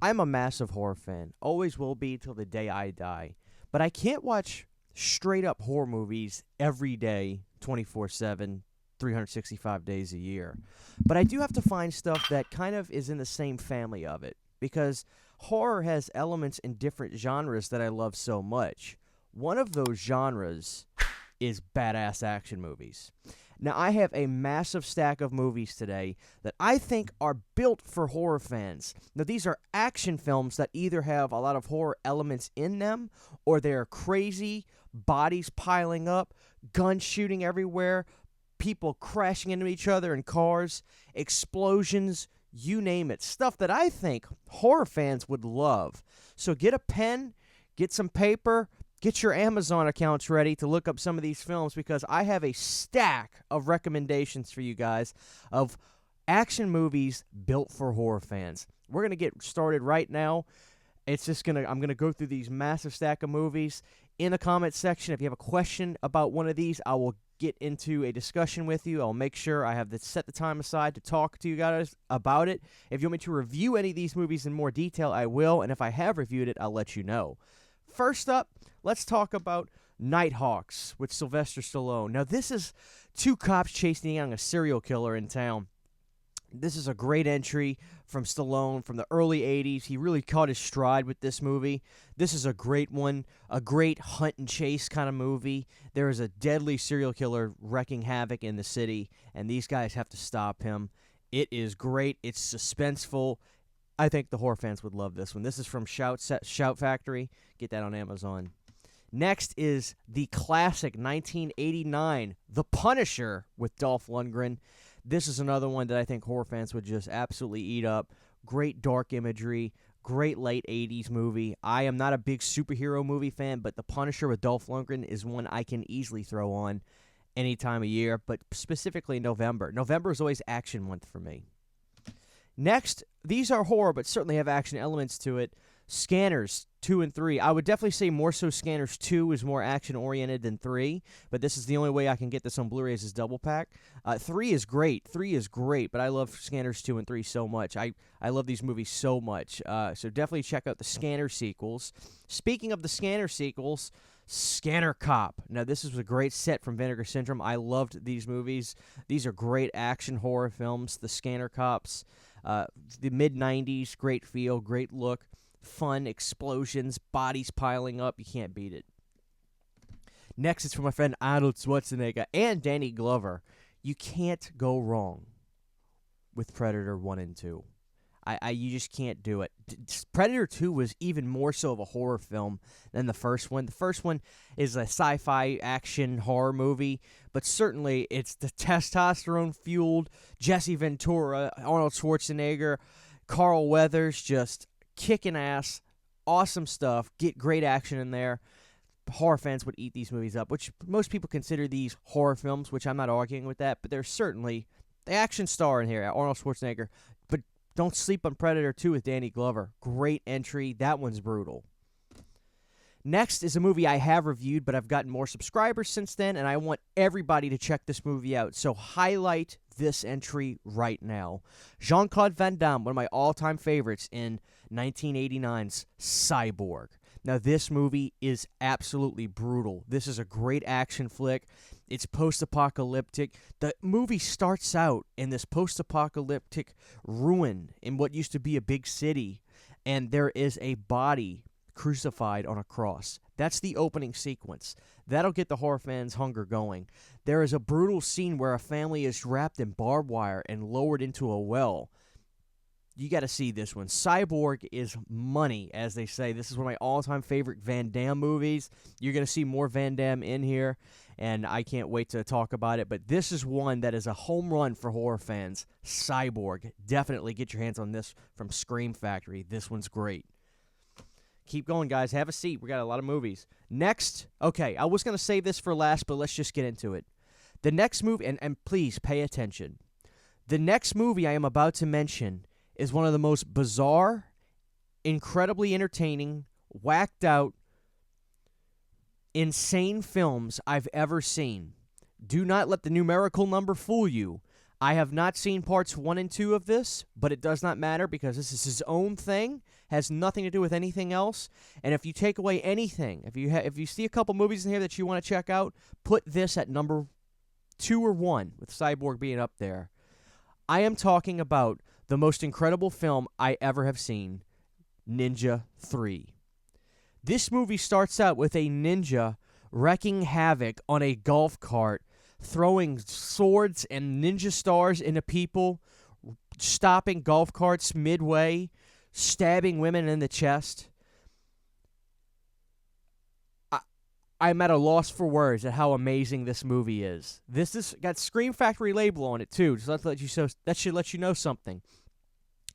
I'm a massive horror fan. Always will be till the day I die. But I can't watch straight up horror movies every day, 24/7, 365 days a year. But I do have to find stuff that kind of is in the same family of it, because horror has elements in different genres that I love so much. One of those genres is badass action movies. Now, I have a massive stack of movies today that I think are built for horror fans. Now, these are action films that either have a lot of horror elements in them, or they're crazy, bodies piling up, guns shooting everywhere, people crashing into each other in cars, explosions, you name it. Stuff that I think horror fans would love. So get a pen, get some paper, get your Amazon accounts ready to look up some of these films, because I have a stack of recommendations for you guys of action movies built for horror fans. We're going to get started right now. I'm going to go through these massive stack of movies. In the comment section, if you have a question about one of these, I will get into a discussion with you. I'll make sure I have set the time aside to talk to you guys about it. If you want me to review any of these movies in more detail, I will. And if I have reviewed it, I'll let you know. First up, let's talk about Nighthawks with Sylvester Stallone. Now, this is two cops chasing down a serial killer in town. This is a great entry from Stallone from the early 80s. He really caught his stride with this movie. This is a great one, a great hunt and chase kind of movie. There is a deadly serial killer wreaking havoc in the city, and these guys have to stop him. It is great. It's suspenseful. I think the horror fans would love this one. This is from Shout Factory. Get that on Amazon. Next is the classic 1989, The Punisher with Dolph Lundgren. This is another one that I think horror fans would just absolutely eat up. Great dark imagery, great late 80s movie. I am not a big superhero movie fan, but The Punisher with Dolph Lundgren is one I can easily throw on any time of year, but specifically November. November is always action month for me. Next, these are horror, but certainly have action elements to it. Scanners 2 and 3. I would definitely say more so Scanners 2 is more action-oriented than 3, but this is the only way I can get this on Blu-ray as double pack. 3 is great. 3 is great, but I love Scanners 2 and 3 so much. I love these movies so much. So definitely check out the Scanner sequels. Speaking of the Scanner sequels, Scanner Cop. Now, this is a great set from Vinegar Syndrome. I loved these movies. These are great action horror films, the Scanner Cops. The mid-90s, great feel, great look, fun, explosions, bodies piling up. You can't beat it. Next is from my friend Arnold Schwarzenegger and Danny Glover. You can't go wrong with Predator 1 and 2. You just can't do it. Predator 2 was even more so of a horror film than the first one. The first one is a sci-fi action horror movie, but certainly it's the testosterone-fueled Jesse Ventura, Arnold Schwarzenegger, Carl Weathers, just kicking ass, awesome stuff, get great action in there. Horror fans would eat these movies up, which most people consider these horror films, which I'm not arguing with that, but there's certainly the action star in here, Arnold Schwarzenegger. But don't sleep on Predator 2 with Danny Glover. Great entry. That one's brutal. Next is a movie I have reviewed, but I've gotten more subscribers since then, and I want everybody to check this movie out. So highlight this entry right now. Jean-Claude Van Damme, one of my all-time favorites in 1989's Cyborg. Now, this movie is absolutely brutal. This is a great action flick. It's post-apocalyptic. The movie starts out in this post-apocalyptic ruin in what used to be a big city, and there is a body crucified on a cross. That's the opening sequence. That'll get the horror fans' hunger going. There is a brutal scene where a family is wrapped in barbed wire and lowered into a well. You got to see this one. Cyborg is money, as they say. This is one of my all-time favorite Van Damme movies. You're going to see more Van Damme in here, and I can't wait to talk about it. But this is one that is a home run for horror fans. Cyborg. Definitely get your hands on this from Scream Factory. This one's great. Keep going, guys. Have a seat. We got a lot of movies. Next, okay, I was going to save this for last, but let's just get into it. The next movie, and please pay attention. The next movie I am about to mention is one of the most bizarre, incredibly entertaining, whacked out, insane films I've ever seen. Do not let the numerical number fool you. I have not seen parts 1 and 2 of this, but it does not matter because this is his own thing, has nothing to do with anything else. And if you take away anything, if you see a couple movies in here that you want to check out, put this at number 2 or 1, with Cyborg being up there. I am talking about the most incredible film I ever have seen, Ninja 3. This movie starts out with a ninja wreaking havoc on a golf cart, throwing swords and ninja stars into people, stopping golf carts midway, stabbing women in the chest. I'm at a loss for words at how amazing this movie is. This has got Scream Factory label on it too, so that should let you know something.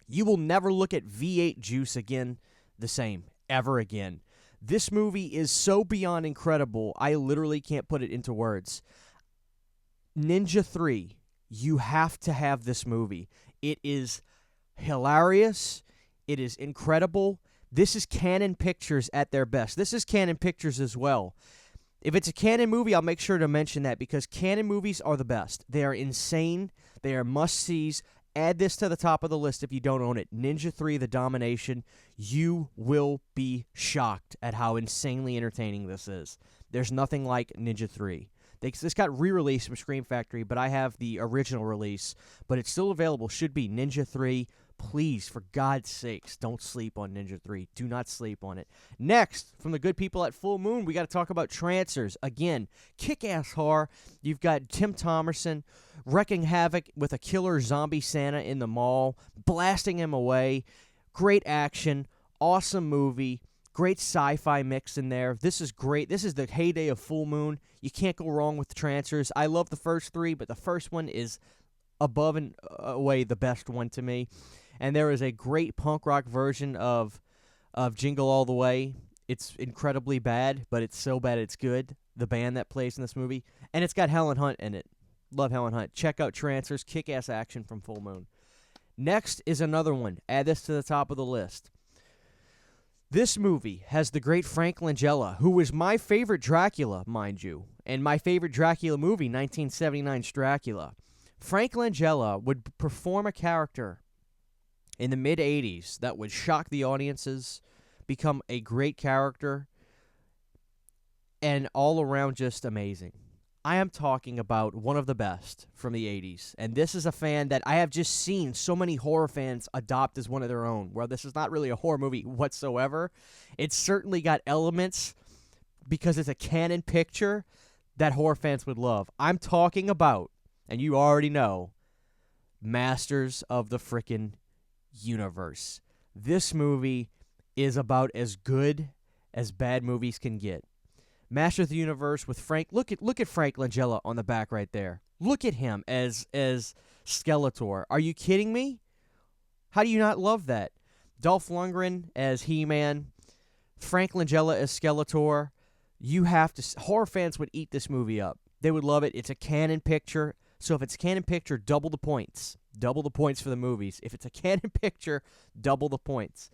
You will never look at V8 Juice again the same, ever again. This movie is so beyond incredible, I literally can't put it into words. Ninja 3, you have to have this movie. It is hilarious. It is incredible. This is Canon Pictures at their best. This is Canon Pictures as well. If it's a Canon movie, I'll make sure to mention that because Canon movies are the best. They are insane. They are must-sees. Add this to the top of the list if you don't own it. Ninja 3, The Domination. You will be shocked at how insanely entertaining this is. There's nothing like Ninja 3. This got re-released from Scream Factory, but I have the original release. But it's still available. Should be Ninja 3. Please, for God's sakes, don't sleep on Ninja 3. Do not sleep on it. Next, from the good people at Full Moon, we got to talk about Trancers. Again, kick-ass horror. You've got Tim Thomerson wreaking havoc with a killer zombie Santa in the mall, blasting him away. Great action. Awesome movie. Great sci-fi mix in there. This is great. This is the heyday of Full Moon. You can't go wrong with Trancers. I love the first 3, but the first one is above and away the best one to me. And there is a great punk rock version of Jingle All the Way. It's incredibly bad, but it's so bad it's good, the band that plays in this movie. And it's got Helen Hunt in it. Love Helen Hunt. Check out Trancers, kick-ass action from Full Moon. Next is another one. Add this to the top of the list. This movie has the great Frank Langella, who was my favorite Dracula, mind you, and my favorite Dracula movie, 1979's Dracula. Frank Langella would perform a character in the mid-'80s that would shock the audiences, become a great character, and all around just amazing. I am talking about one of the best from the 80s, and this is a fan that I have just seen so many horror fans adopt as one of their own. Well, this is not really a horror movie whatsoever. It's certainly got elements, because it's a Canon picture, that horror fans would love. I'm talking about, and you already know, Masters of the Frickin' Universe. This movie is about as good as bad movies can get. Masters of the Universe with Frank. Look at Frank Langella on the back right there. Look at him as Skeletor. Are you kidding me? How do you not love that? Dolph Lundgren as He-Man. Frank Langella as Skeletor. You have to. Horror fans would eat this movie up. They would love it. It's a Canon picture. So if it's a Canon picture, double the points. Double the points for the movies. If it's a Canon picture, double the points.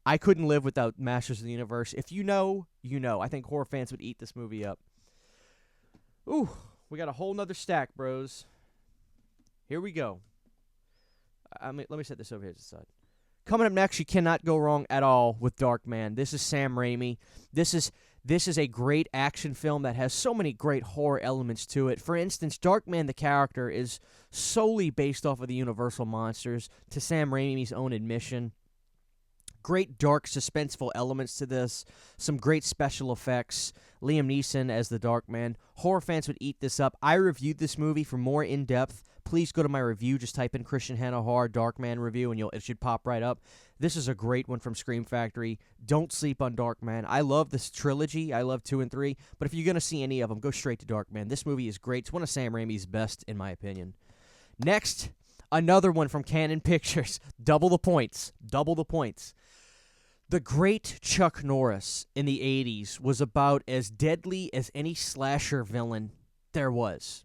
I couldn't live without Masters of the Universe. If you know, you know. I think horror fans would eat this movie up. Ooh, we got a whole nother stack, bros. Here we go. Let me set this over here to the side. Coming up next, you cannot go wrong at all with Darkman. This is Sam Raimi. This is a great action film that has so many great horror elements to it. For instance, Darkman, the character, is solely based off of the Universal monsters, to Sam Raimi's own admission. Great dark, suspenseful elements to this. Some great special effects. Liam Neeson as the Darkman. Horror fans would eat this up. I reviewed this movie for more in-depth. Please go to my review. Just type in Christian Hannah Horror Darkman review, and it should pop right up. This is a great one from Scream Factory. Don't sleep on Darkman. I love this trilogy. I love 2 and 3. But if you're going to see any of them, go straight to Darkman. This movie is great. It's one of Sam Raimi's best, in my opinion. Next, another one from Canon Pictures. Double the points. Double the points. The great Chuck Norris in the 80s was about as deadly as any slasher villain there was.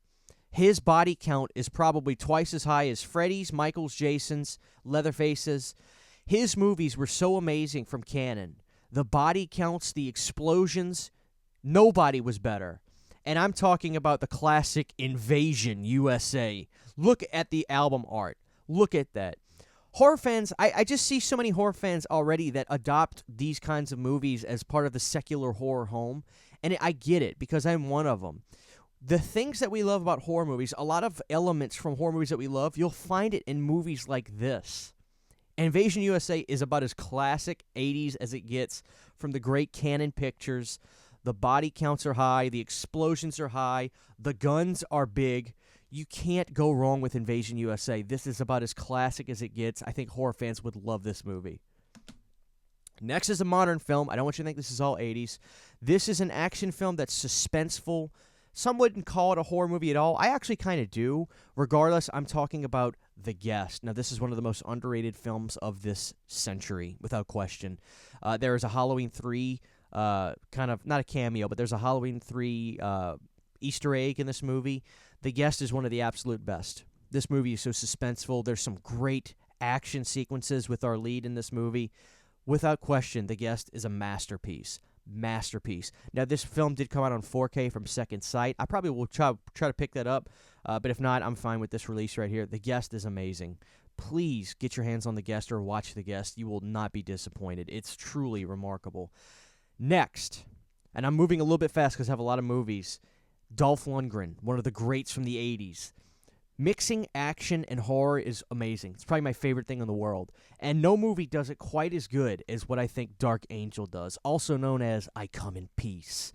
His body count is probably twice as high as Freddy's, Michael's, Jason's, Leatherface's. His movies were so amazing from Canon. The body counts, the explosions, nobody was better. And I'm talking about the classic Invasion USA. Look at the album art. Look at that. Horror fans, I just see so many horror fans already that adopt these kinds of movies as part of the secular horror home. And I get it, because I'm one of them. The things that we love about horror movies, a lot of elements from horror movies that we love, you'll find it in movies like this. Invasion USA is about as classic 80s as it gets from the great Canon Pictures. The body counts are high, the explosions are high, the guns are big. You can't go wrong with Invasion USA. This is about as classic as it gets. I think horror fans would love this movie. Next is a modern film. I don't want you to think this is all 80s. This is an action film that's suspenseful. Some wouldn't call it a horror movie at all. I actually kind of do. Regardless, I'm talking about The Guest. Now, this is one of the most underrated films of this century, without question. There is a Halloween 3, kind of, not a cameo, but there's a Halloween 3 Easter egg in this movie. The Guest is one of the absolute best. This movie is so suspenseful. There's some great action sequences with our lead in this movie. Without question, The Guest is a masterpiece. Now, this film did come out on 4K from Second Sight. I probably will try to pick that up, but if not, I'm fine with this release right here. The Guest is amazing. Please get your hands on The Guest or watch The Guest. You will not be disappointed. It's truly remarkable. Next, and I'm moving a little bit fast because I have a lot of movies, Dolph Lundgren, one of the greats from the 80s. Mixing action and horror is amazing. It's probably my favorite thing in the world. And no movie does it quite as good as what I think Dark Angel does, also known as I Come in Peace.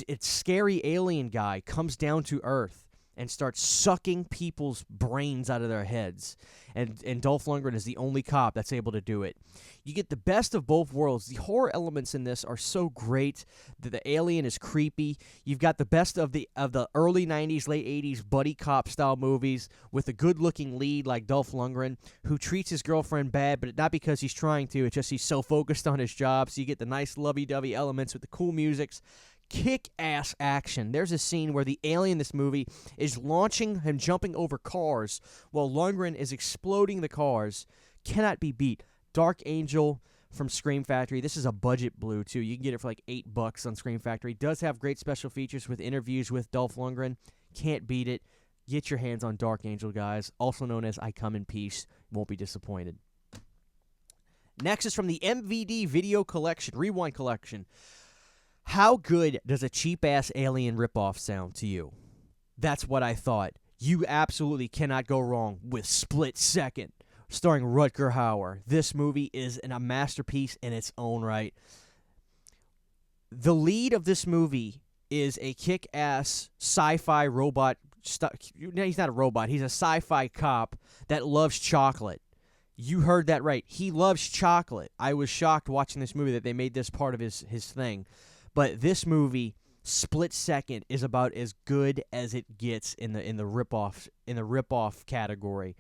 It's scary alien guy comes down to Earth and starts sucking people's brains out of their heads. And Dolph Lundgren is the only cop that's able to do it. You get the best of both worlds. The horror elements in this are so great that the alien is creepy. You've got the best of the early 90s, late 80s buddy cop style movies with a good-looking lead like Dolph Lundgren who treats his girlfriend bad, but not because he's trying to. It's just he's so focused on his job. So you get the nice lovey-dovey elements with the cool musics. Kick-ass action. There's a scene where the alien in this movie is launching and jumping over cars while Lundgren is exploding the cars. Cannot be beat. Dark Angel from Scream Factory. This is a budget blue, too. You can get it for like $8 on Scream Factory. Does have great special features with interviews with Dolph Lundgren. Can't beat it. Get your hands on Dark Angel, guys. Also known as I Come in Peace. Won't be disappointed. Next is from the MVD Video Collection, Rewind Collection. How good does a cheap-ass alien ripoff sound to you? That's what I thought. You absolutely cannot go wrong with Split Second, starring Rutger Hauer. This movie is a masterpiece in its own right. The lead of this movie is a kick-ass sci-fi robot. He's not a robot. He's a sci-fi cop that loves chocolate. You heard that right. He loves chocolate. I was shocked watching this movie that they made this part of his thing. But this movie, Split Second, is about as good as it gets in the ripoff category.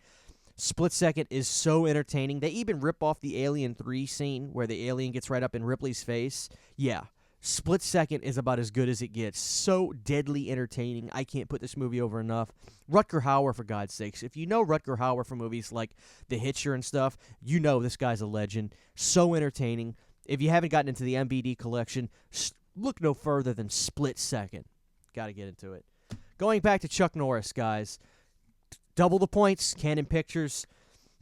Split Second is so entertaining. They even rip off the Alien 3 scene where the alien gets right up in Ripley's face. Yeah, Split Second is about as good as it gets. So deadly entertaining. I can't put this movie over enough. Rutger Hauer, for God's sakes. If you know Rutger Hauer from movies like The Hitcher and stuff, you know this guy's a legend. So entertaining. If you haven't gotten into the MVD collection, look no further than Split Second. Got to get into it. Going back to Chuck Norris, guys. Double the points, Canon Pictures.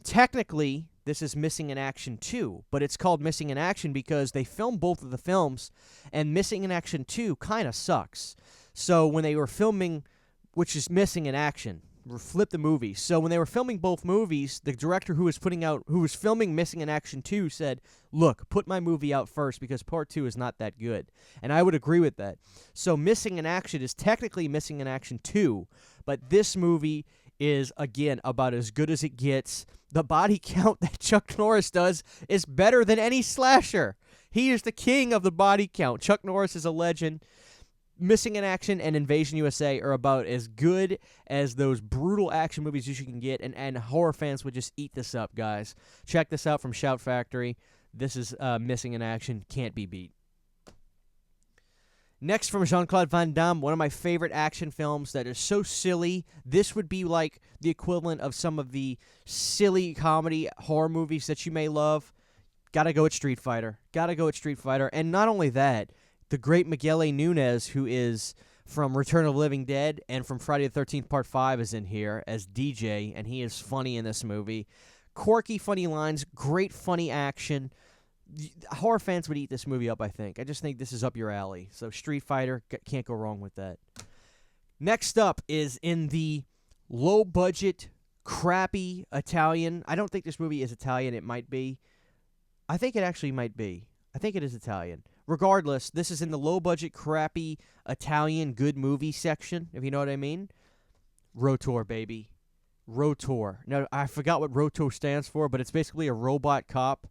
Technically, this is Missing in Action 2, but it's called Missing in Action because they filmed both of the films, and Missing in Action 2 kind of sucks. So when they were filming, which is Missing in Action, flip the movie. So when they were filming both movies, the director who was filming Missing in Action 2 said, look, put my movie out first because part 2 is not that good. And I would agree with that. So Missing in Action is technically Missing in Action 2, but this movie is, again, about as good as it gets. The body count that Chuck Norris does is better than any slasher. He is the king of the body count. Chuck Norris is a legend. Missing in Action and Invasion USA are about as good as those brutal action movies you can get, and horror fans would just eat this up, guys. Check this out from Shout Factory. This is Missing in Action. Can't be beat. Next, from Jean-Claude Van Damme, one of my favorite action films that is so silly. This would be like the equivalent of some of the silly comedy horror movies that you may love. Gotta go with Street Fighter. And not only that, the great Miguel A. Nunez, who is from Return of the Living Dead and from Friday the 13th Part 5 is in here as DJ, and he is funny in this movie. Quirky, funny lines, great funny action. Horror fans would eat this movie up, I think. I just think this is up your alley. So Street Fighter, can't go wrong with that. Next up is in the low-budget, crappy Italian. I don't think this movie is Italian. It might be. I think it actually might be. I think it is Italian. Regardless, this is in the low-budget, crappy Italian good movie section, if you know what I mean. Rotor, baby. Rotor. Now, I forgot what Rotor stands for, but it's basically a robot cop.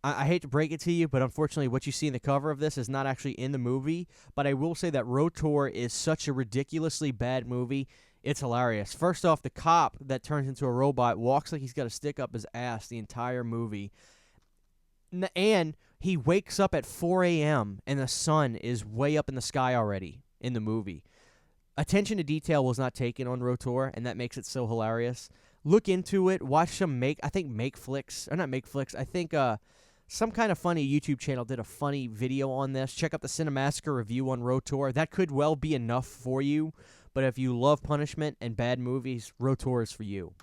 I hate to break it to you, but unfortunately what you see in the cover of this is not actually in the movie. But I will say that Rotor is such a ridiculously bad movie. It's hilarious. First off, the cop that turns into a robot walks like he's got a stick up his ass the entire movie. And he wakes up at 4 a.m. and the sun is way up in the sky already in the movie. Attention to detail was not taken on Rotor, and that makes it so hilarious. Look into it. Watch some I think some kind of funny YouTube channel did a funny video on this. Check out the Cinemassacre review on Rotor. That could well be enough for you, but if you love punishment and bad movies, Rotor is for you.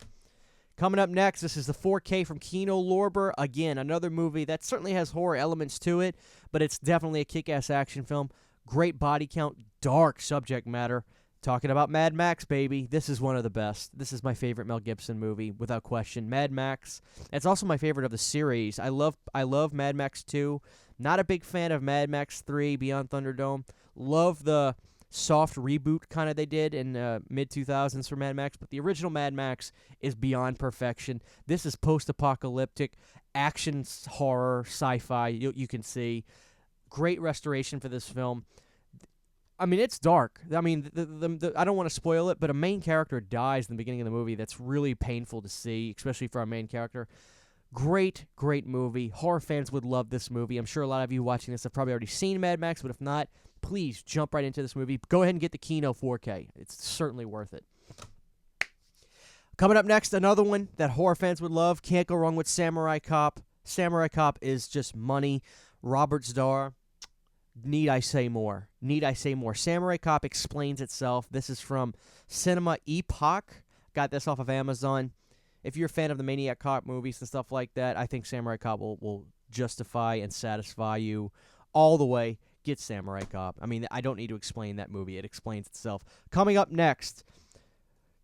Coming up next, this is the 4K from Kino Lorber. Again, another movie that certainly has horror elements to it, but it's definitely a kick-ass action film. Great body count, dark subject matter. Talking about Mad Max, baby. This is one of the best. This is my favorite Mel Gibson movie, without question. Mad Max. It's also my favorite of the series. I love Mad Max 2. Not a big fan of Mad Max 3, Beyond Thunderdome. Love the soft reboot kind of they did in mid-2000s for Mad Max, but the original Mad Max is beyond perfection. This is post-apocalyptic, action, horror, sci-fi, you can see. Great restoration for this film. I mean, it's dark. I mean, I don't want to spoil it, but a main character dies in the beginning of the movie. That's really painful to see, especially for our main character. Great, great movie. Horror fans would love this movie. I'm sure a lot of you watching this have probably already seen Mad Max, but if not, please jump right into this movie. Go ahead and get the Kino 4K. It's certainly worth it. Coming up next, another one that horror fans would love. Can't go wrong with Samurai Cop. Samurai Cop is just money. Robert Starr. Need I say more? Need I say more? Samurai Cop explains itself. This is from Cinema Epoch. Got this off of Amazon. If you're a fan of the Maniac Cop movies and stuff like that, I think Samurai Cop will justify and satisfy you all the way. Get Samurai Cop. I mean, I don't need to explain that movie. It explains itself. Coming up next,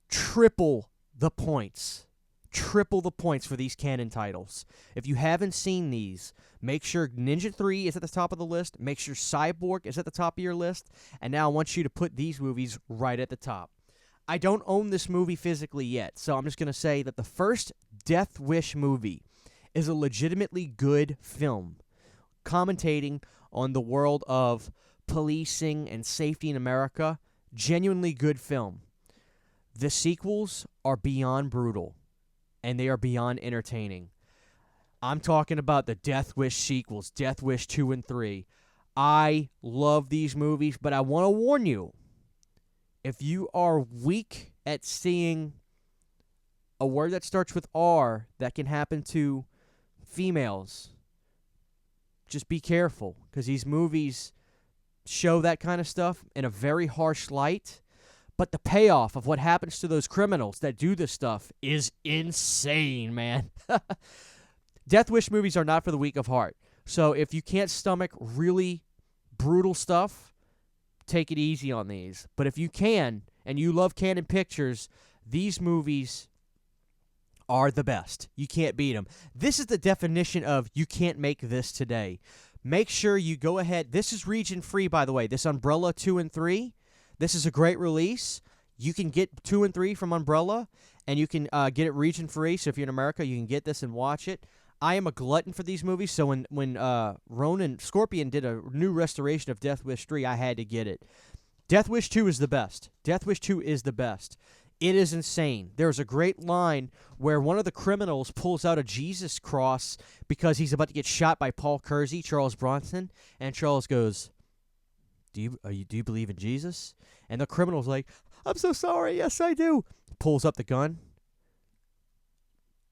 triple the points. Triple the points for these canon titles. If you haven't seen these, make sure Ninja 3 is at the top of the list. Make sure Cyborg is at the top of your list. And now I want you to put these movies right at the top. I don't own this movie physically yet, so I'm just going to say that the first Death Wish movie is a legitimately good film, commentating on the world of policing and safety in America. Genuinely good film. The sequels are beyond brutal. And they are beyond entertaining. I'm talking about the Death Wish sequels, Death Wish 2 and 3. I love these movies, but I want to warn you, if you are weak at seeing a word that starts with R that can happen to females, just be careful, because these movies show that kind of stuff in a very harsh light. But the payoff of what happens to those criminals that do this stuff is insane, man. Death Wish movies are not for the weak of heart. So if you can't stomach really brutal stuff, take it easy on these. But if you can, and you love canon pictures, these movies are the best. You can't beat them. This is the definition of you can't make this today. Make sure you go ahead. This is region free, by the way. This Umbrella 2 and 3. This is a great release. You can get 2 and 3 from Umbrella, and you can get it region free. So if you're in America, you can get this and watch it. I am a glutton for these movies, so when Ronan Scorpion did a new restoration of Death Wish 3, I had to get it. Death Wish 2 is the best. Death Wish 2 is the best. It is insane. There's a great line where one of the criminals pulls out a Jesus cross because he's about to get shot by Paul Kersey, Charles Bronson, and Charles goes, Do you believe in Jesus? And the criminal's like, I'm so sorry. Yes, I do. Pulls up the gun.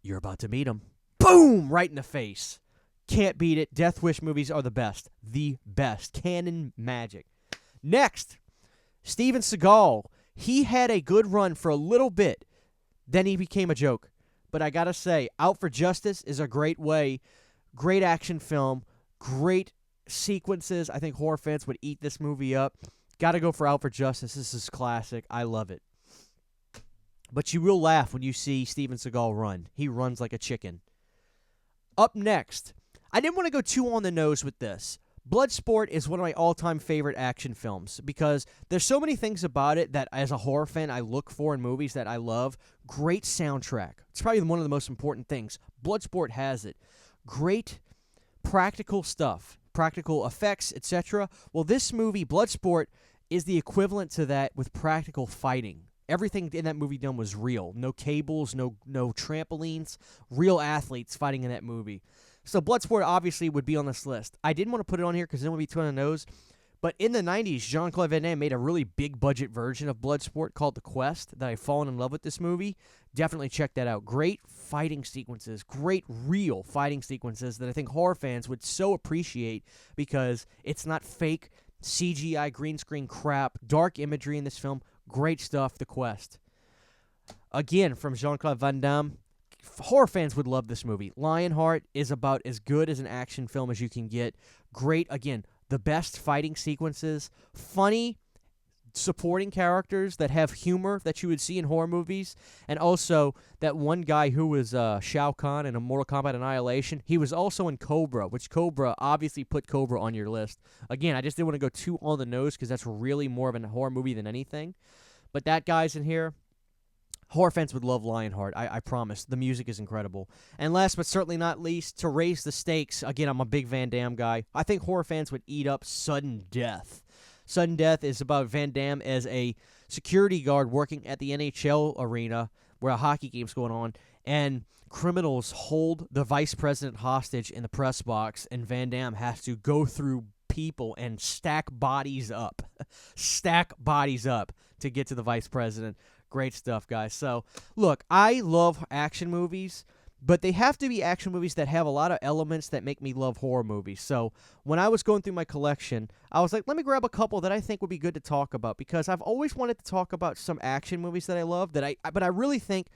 You're about to meet him. Boom! Right in the face. Can't beat it. Death Wish movies are the best. The best. Canon magic. Next, Steven Seagal, he had a good run for a little bit. Then he became a joke. But I got to say, Out for Justice is a great way. Great action film. Great sequences. I think horror fans would eat this movie up. Got to go for Out for Justice. This is classic. I love it. But you will laugh when you see Steven Seagal run. He runs like a chicken. Up next, I didn't want to go too on the nose with this. Bloodsport is one of my all-time favorite action films because there's so many things about it that as a horror fan I look for in movies that I love. Great soundtrack. It's probably one of the most important things. Bloodsport has it. Great practical stuff, practical effects, etc. Well, this movie, Bloodsport, is the equivalent to that with practical fighting. Everything in that movie done was real. No cables, no trampolines, real athletes fighting in that movie. So Bloodsport obviously would be on this list. I didn't want to put it on here because it would be too on the nose. But in the 90s, Jean-Claude Van Damme made a really big budget version of Bloodsport called The Quest that I've fallen in love with this movie. Definitely check that out. Great fighting sequences. Great real fighting sequences that I think horror fans would so appreciate because it's not fake CGI green screen crap. Dark imagery in this film. Great stuff, The Quest. Again, from Jean-Claude Van Damme. Horror fans would love this movie. Lionheart is about as good as an action film as you can get. Great, again, the best fighting sequences. Funny supporting characters that have humor that you would see in horror movies. And also, that one guy who was Shao Kahn in a Mortal Kombat Annihilation, he was also in Cobra, which Cobra, obviously put Cobra on your list. Again, I just didn't want to go too on the nose because that's really more of a horror movie than anything. But that guy's in here. Horror fans would love Lionheart, I promise. The music is incredible. And last but certainly not least, to raise the stakes, again, I'm a big Van Damme guy. I think horror fans would eat up Sudden Death. Sudden Death is about Van Damme as a security guard working at the NHL arena where a hockey game's going on, and criminals hold the vice president hostage in the press box, and Van Damme has to go through people and stack bodies up. Stack bodies up to get to the vice president. Great stuff, guys. So, look, I love action movies, but they have to be action movies that have a lot of elements that make me love horror movies. So, when I was going through my collection, I was like, let me grab a couple that I think would be good to talk about, because I've always wanted to talk about some action movies that I love, but I really think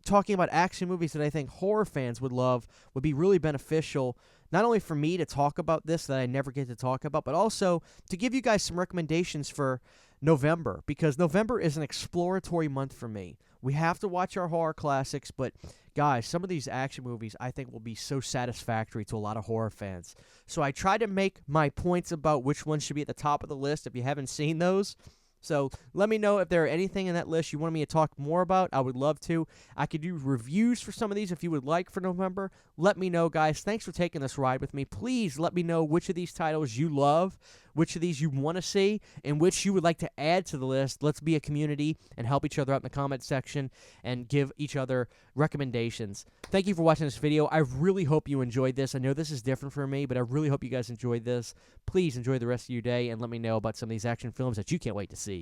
talking about action movies that I think horror fans would love would be really beneficial, not only for me to talk about this that I never get to talk about, but also to give you guys some recommendations for November, because November is an exploratory month for me. We have to watch our horror classics, but guys, some of these action movies I think will be so satisfactory to a lot of horror fans. So I try to make my points about which ones should be at the top of the list if you haven't seen those. So let me know if there are anything in that list you want me to talk more about. I would love to. I could do reviews for some of these if you would like for November. Let me know, guys. Thanks for taking this ride with me. Please let me know which of these titles you love, which of these you want to see, and which you would like to add to the list. Let's be a community and help each other out in the comment section and give each other recommendations. Thank you for watching this video. I really hope you enjoyed this. I know this is different for me, but I really hope you guys enjoyed this. Please enjoy the rest of your day and let me know about some of these action films that you can't wait to see.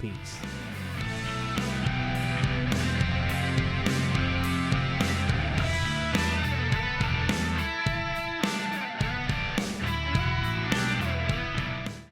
Peace.